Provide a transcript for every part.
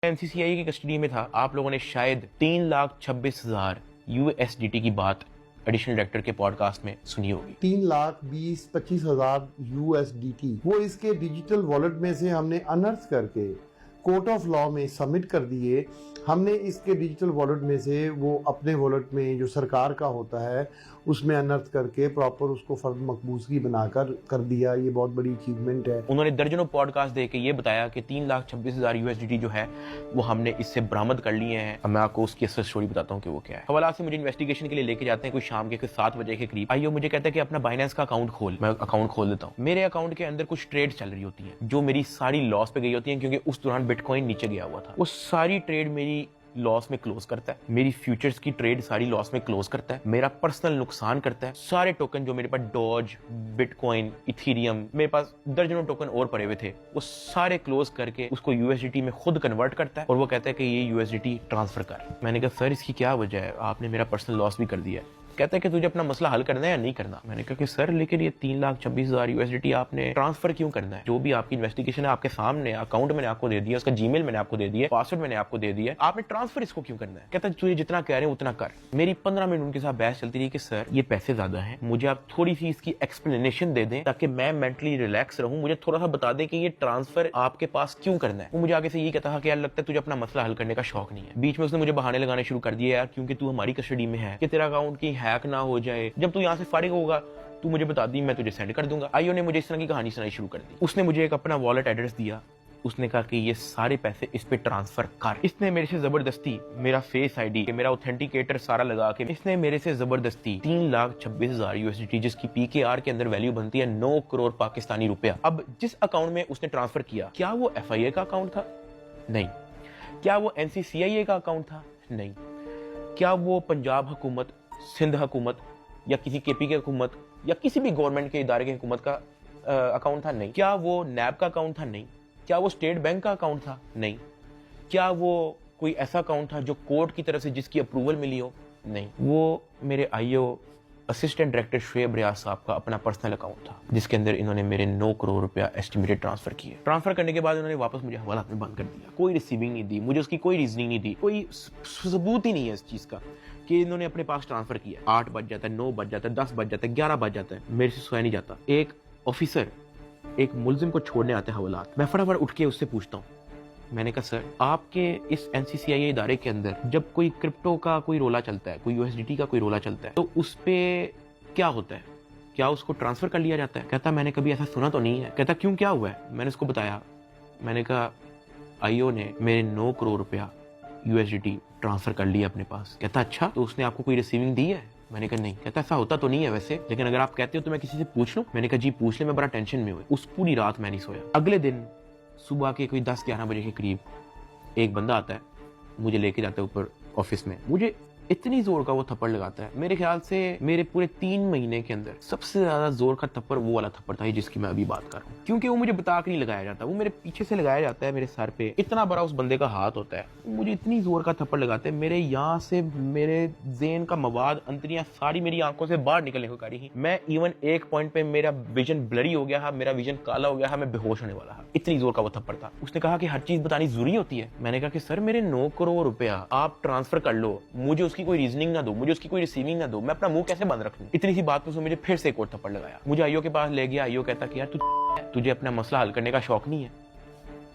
NCCI की custody में था, आप लोगों ने शायद 3,26,000 USDT की बात एडिशनल डायरेक्टर के पॉडकास्ट में सुनी होगी। 3,20,25,000 USDT वो इसके डिजिटल वॉलेट में से हमने अनर्थ करके कोर्ट ऑफ लॉ में सबमिट कर दिए। हमने इसके डिजिटल वॉलेट में से वो अपने वॉलेट में जो सरकार का होता है उसमें अनर्थ करके प्रॉपर उसको फर्द मकबूजगी बनाकर कर दिया। ये बहुत बड़ी अचीवमेंट है। उन्होंने दर्जनों पॉडकास्ट दे के ये बताया कि 3,26,000 USDT जो है वो हमने इससे बरामद कर लिए हैं। अब मैं आपको उसकी असल स्टोरी बताता हूँ कि वो क्या है। हवाला से मुझे इन्वेस्टिगेशन के लिए लेके जाते हैं, कोई शाम के 7 बजे के करीब। आइयो मुझे कहता है कि अपना बाइनेंस का अकाउंट खोल। मैं अकाउंट खोल देता हूँ। मेरे अकाउंट के अंदर कुछ ट्रेड चल रही होती है जो मेरी सारी लॉस पे गई होती है, क्योंकि उस दौरान बिटकॉइन नीचे गया हुआ था। वो सारी ट्रेड मेरी लॉस में क्लोज करता है, मेरी फ्यूचर्स की ट्रेड सारी लॉस में क्लोज करता है, मेरा पर्सनल नुकसान करता है। सारे टोकन जो मेरे पास डॉज, बिटकॉइन, इथेरियम, मेरे पास दर्जनों टोकन और पड़े हुए थे, वो सारे क्लोज करके उसको USDT में खुद कन्वर्ट करता है और वो कहता है कि ये USDT ट्रांसफर कर। मैंने कहा सर इसकी क्या वजह है, आपने मेरा पर्सनल लॉस भी कर दिया है। कहता है कि तुझे अपना मसला हल करना है या नहीं करना। मैंने कहा कि सर लेकिन ये 3,26,000 USDT आपने ट्रांसफर क्यों करना है? जो भी आपकी इन्वेस्टिगेशन है आपके सामने, अकाउंट मैंने आपको दे दिया, उसका जीमेल मैंने आपको दे दिया, पासवर्ड मैंने आपको दे दिया, आपने ट्रांसफर इसको क्यों करना है? कहता है तुझे जितना कह रहे हैं उतना कर। मेरी 15 मिनट उनके साथ बहस चलती रही कि सर ये पैसे ज्यादा हैं, मुझे आप थोड़ी सी इसकी एक्सप्लेनेशन दे दें ताकि मैं मेंटली रिलैक्स रहूं, मुझे थोड़ा सा बता दें कि ये ट्रांसफर आपके पास क्यों करना है। वो मुझे आगे से ये कहता था कि यार लगता है तुझे अपना मसला हल करने का शौक नहीं है। बीच में उसने मुझे बहाने लगाने शुरू कर दिए, यार क्योंकि तू हमारी कस्टडी में है कि तेरा अकाउंट की हैक ना हो जाए, जब तू यहाँ से फारिग होगा तू मुझे बता दी, मैं तुझे सेंड कर दूंगा। आइयो ने मुझे इस तरह की कहानी सुनाई शुरू कर दी। उसने मुझे एक अपना वॉलेट एड्रेस दिया, उसने कहा कि ये सारे पैसे इस पे ट्रांसफर कर। इसने मेरे से जबरदस्ती मेरा फेस आईडी, मेरा ऑथेंटिकेटर सारा लगा के इसने मेरे से जबरदस्ती 3,26,000 USDT, जिसकी PKR के अंदर वैल्यू बनती है 9 करोड़ पाकिस्तानी रुपया। अब जिस अकाउंट में उसने ट्रांसफर किया, क्या वो FIA का अकाउंट था? नहीं। क्या वो NCCIA का अकाउंट था? नहीं। क्या वो पंजाब हुकूमत, सिंध हुकूमत या किसी KP की हुकूमत या किसी भी गवर्नमेंट के इदारे की हुकूमत का अकाउंट था? नहीं। क्या वो NAB का अकाउंट था? नहीं। क्या वो स्टेट बैंक का अकाउंट था? नहीं। क्या वो कोई ऐसा अकाउंट था जो कोर्ट की तरफ से जिसकी अप्रूवल मिली हो? नहीं। वो मेरे IO असिस्टेंट डायरेक्टर शुएब रियाज साहब का अपना पर्सनल अकाउंट था, जिसके अंदर इन्होंने मेरे 9 करोड़ रुपया एस्टिमेटेड ट्रांसफर किए। ट्रांसफर करने के बाद इन्होंने वापस मुझे हवालात में बंद कर दिया। कोई रिसीविंग नहीं दी, मुझे उसकी कोई रीजनिंग नहीं दी, कोई सबूत ही नहीं है इस चीज का कि इन्होंने अपने पास ट्रांसफर किया। 8 बज जाता है, 9 बज जाता है, 10 बज जाता है, 11 बज जाता है, मेरे से सोया नहीं जाता। एक ऑफिसर एक मुलजिम को छोड़ने आते हैं हवालात, मैं फटाफट उठ के उससे पूछता हूँ, मैंने कहा सर आपके इस NCCIA इदारे के अंदर जब कोई क्रिप्टो का कोई रोला चलता है, कोई USDT का कोई रोला चलता है, तो उस पे क्या होता है? क्या उसको ट्रांसफर कर लिया जाता है? कहता मैंने कभी ऐसा सुना तो नहीं है। कहता क्यों, क्या हुआ है? मैंने उसको बताया। मैंने कहा IO ने मेरे 9 करोड़ रुपया USDT ट्रांसफर कर लिया अपने पास। कहता अच्छा, तो उसने आपको कोई रिसीविंग दी है? मैंने कहा नहीं। कहता ऐसा होता तो नहीं है वैसे, लेकिन अगर आप कहते हो तो मैं किसी से पूछ लूं। मैंने कहा जी पूछ ले, मैं बड़ा टेंशन में हुई। उस पूरी रात मैं नहीं सोया। अगले दिन सुबह के कोई 10-11 बजे के करीब एक बंदा आता है, मुझे लेके जाता है ऊपर ऑफिस में। मुझे इतनी जोर का वो थप्पड़ लगाता है, मेरे ख्याल से मेरे पूरे 3 महीने के अंदर सबसे ज्यादा जोर का थप्पड़ वो वाला थप्पड़ था जिसकी मैं अभी बात कर रहा हूँ। क्योंकि वो मुझे बता के नहीं लगाया जाता, वो मेरे पीछे से लगाया जाता है, मेरे सर पे इतना बड़ा उस बंदे का हाथ होता है, मुझे इतनी जोर का थप्पड़ लगाते हैं, मेरे यहाँ से मेरे ज़हन का मवाद, अंतरियां सारी मेरी आंखों से बाहर निकलने को करी ही। मैं इवन एक पॉइंट पे मेरा विजन ब्लरी हो गया है, मेरा विजन काला हो गया है, मैं बेहोश होने वाला है, इतनी जोर का वो थप्पड़ था। उसने कहा कि हर चीज बतानी जरूरी होती है। मैंने कहा कि सर मेरे 9 करोड़ रुपया आप ट्रांसफर कर लो, मुझे उसकी कोई रीजनिंग ना दो, मुझे उसकी कोई रिसीविंग ना दो, मैं अपना मुंह कैसे बंद रख लूं? इतनी सी बात पे उसने मुझे फिर से एक और थप्पड़ लगाया। मुझे IO के पास ले गया। IO कहता कि यार तुझे अपना मसला हल करने का शौक नहीं है?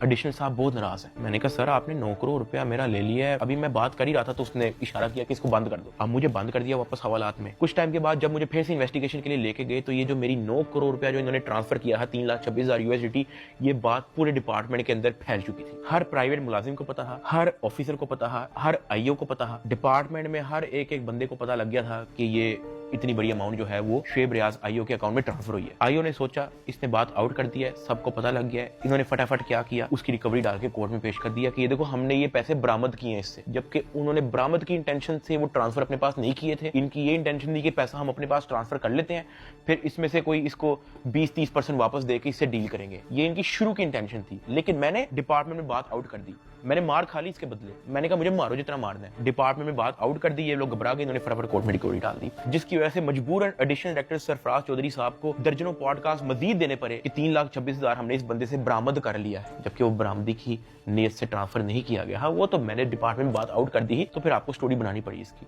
एडिशनल साहब बहुत नाराज है। मैंने कहा सर आपने 9 करोड़ रुपया मेरा ले लिया है, अभी मैं बात कर ही रहा था तो उसने इशारा किया कि इसको बंद कर दो। अब मुझे बंद कर दिया वापस हवालात में। कुछ टाइम के बाद जब मुझे फिर से इन्वेस्टिगेशन के लिए लेके गए तो ये जो मेरी 9 करोड़ रुपया जो इन्होंने ट्रांसफर किया है 3,26,000 USDT, ये बात पूरे डिपार्टमेंट के अंदर फैल चुकी थी। हर प्राइवेट मुलाजिम को पता था, हर ऑफिसर को पता था, हर IO को पता था, डिपार्टमेंट में हर एक बंदे को पता लग गया था कि ये इतनी बड़ी अमाउंट जो है वो शुएब रियाज IO के अकाउंट में ट्रांसफर हुई है। IO ने सोचा इसने बात आउट कर दिया है, सबको पता लग गया है। इन्होंने फटाफट क्या किया, उसकी रिकवरी डाल के कोर्ट में पेश कर दिया कि ये देखो हमने ये पैसे बरामद किए हैं इससे, जबकि उन्होंने बरामद की इंटेंशन से वो ट्रांसफर अपने पास नहीं किए थे। इनकी ये इंटेंशन थी कि पैसा हम अपने पास ट्रांसफर कर लेते हैं, फिर इसमें से कोई इसको 20-30% वापस देके इससे डील करेंगे, ये इनकी शुरू की इंटेंशन थी। लेकिन मैंने डिपार्टमेंट में बात आउट कर दी, मैंने मार खा ली इसके बदले। मैंने कहा मुझे मारो जितना मारना है। डिपार्टमेंट में बात आउट कर दी, ये लोग घबरा गए, इन्होंने फटाफट कोर्ट में रिकवरी डाल दी, जिसकी کی وجہ سے مجبوراً ایڈیشنل ڈائریکٹر سرفراز چودھری صاحب کو درجنوں پوڈ کاسٹ مزید دینے پڑے کہ 3,26,000 ہم نے اس بندے سے برآمد کر لیا ہے، جبکہ وہ برآمدی کی نیت سے ٹرانسفر نہیں کیا گیا۔ ہاں وہ تو میں نے ڈپارٹمنٹ بات آؤٹ کر دی، تو پھر آپ کو سٹوری بنانی پڑی اس کی۔